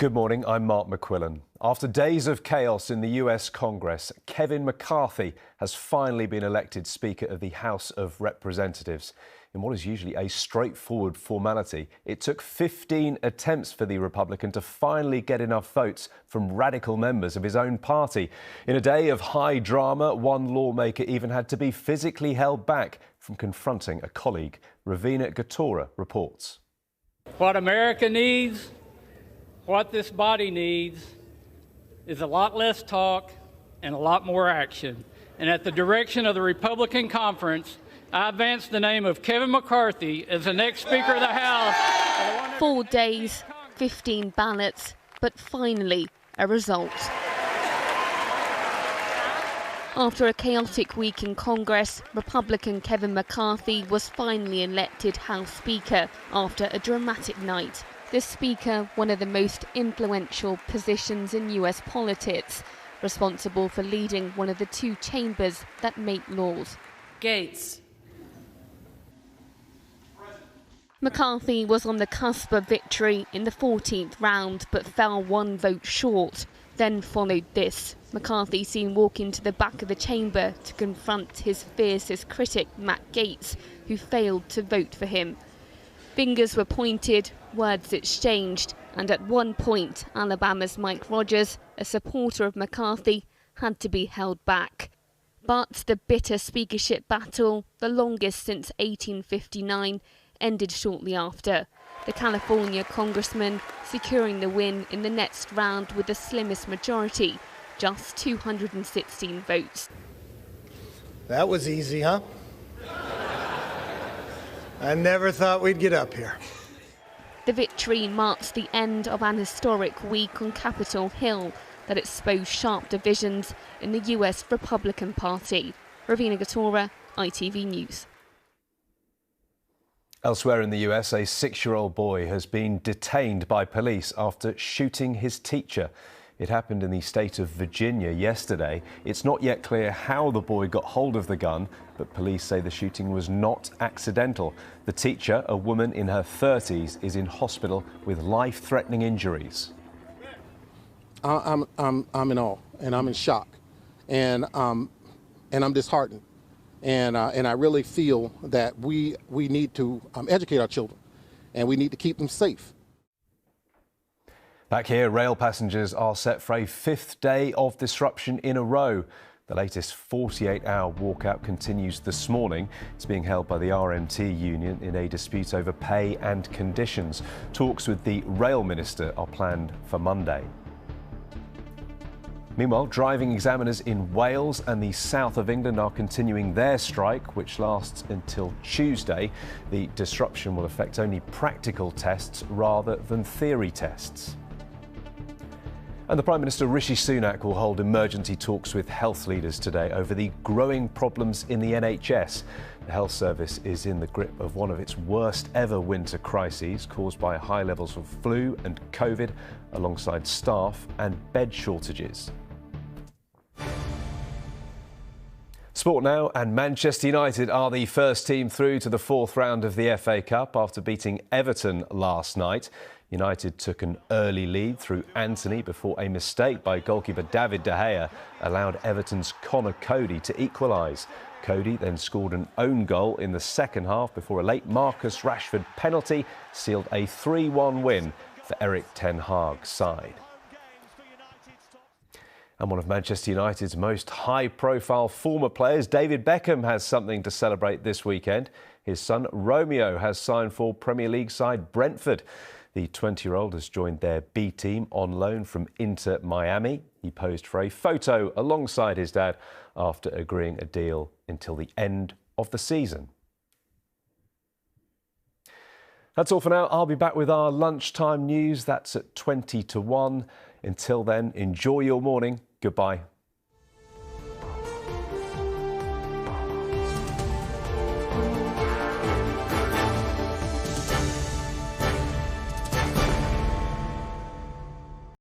Good morning, I'm Mark Mcquillan. After days of chaos in the US Congress, Kevin McCarthy has finally been elected Speaker of the House of Representatives. In what is usually a straightforward formality, it took 15 attempts for the Republican to finally get enough votes from radical members of his own party. In a day of high drama, one lawmaker even had to be physically held back from confronting a colleague. Ravina Gatora reports. What America needs, what this body needs, is a lot less talk and a lot more action. And at the direction of the Republican Conference, I advance the name of Kevin McCarthy as the next Speaker of the House. 4 days, 15 ballots, but finally a result. After a chaotic week in Congress, Republican Kevin McCarthy was finally elected House Speaker after a dramatic night. The Speaker, one of the most influential positions in US politics, responsible for leading one of the two chambers that make laws. Gates. McCarthy was on the cusp of victory in the 14th round, but fell one vote short. Then followed this. McCarthy seen walk into the back of the chamber to confront his fiercest critic, Matt Gaetz, who failed to vote for him. Fingers were pointed, words exchanged, and at one point, Alabama's Mike Rogers, a supporter of McCarthy, had to be held back. But the bitter speakership battle, the longest since 1859, ended shortly after. The California congressman securing the win in the next round with the slimmest majority, just 216 votes. That was easy, huh? I never thought we'd get up here. The victory marks the end of an historic week on Capitol Hill that exposed sharp divisions in the US Republican Party. Ravina Gatora, ITV News. Elsewhere in the US, a 6-year-old boy has been detained by police after shooting his teacher. It happened in the state of Virginia yesterday. It's not yet clear how the boy got hold of the gun, but police say the shooting was not accidental. The teacher, a woman in her 30s, is in hospital with life-threatening injuries. I'm in awe, and I'm in shock, and I'm disheartened. And I really feel that we need to educate our children, and we need to keep them safe. Back here, rail passengers are set for a 5th day of disruption in a row. The latest 48-hour walkout continues this morning. It's being held by the RMT union in a dispute over pay and conditions. Talks with the rail minister are planned for Monday. Meanwhile, driving examiners in Wales and the south of England are continuing their strike, which lasts until Tuesday. The disruption will affect only practical tests rather than theory tests. And the Prime Minister Rishi Sunak will hold emergency talks with health leaders today over the growing problems in the NHS. The health service is in the grip of one of its worst ever winter crises, caused by high levels of flu and COVID, alongside staff and bed shortages. Sport now, and Manchester United are the first team through to the 4th round of the FA Cup after beating Everton last night. United took an early lead through Anthony before a mistake by goalkeeper David De Gea allowed Everton's Connor Cody to equalise. Cody then scored an own goal in the second half before a late Marcus Rashford penalty sealed a 3-1 win for Erik ten Hag's side. And one of Manchester United's most high-profile former players, David Beckham, has something to celebrate this weekend. His son Romeo has signed for Premier League side Brentford. The 20-year-old has joined their B team on loan from Inter Miami. He posed for a photo alongside his dad after agreeing a deal until the end of the season. That's all for now. I'll be back with our lunchtime news. That's at 20 to 1. Until then, enjoy your morning. Goodbye.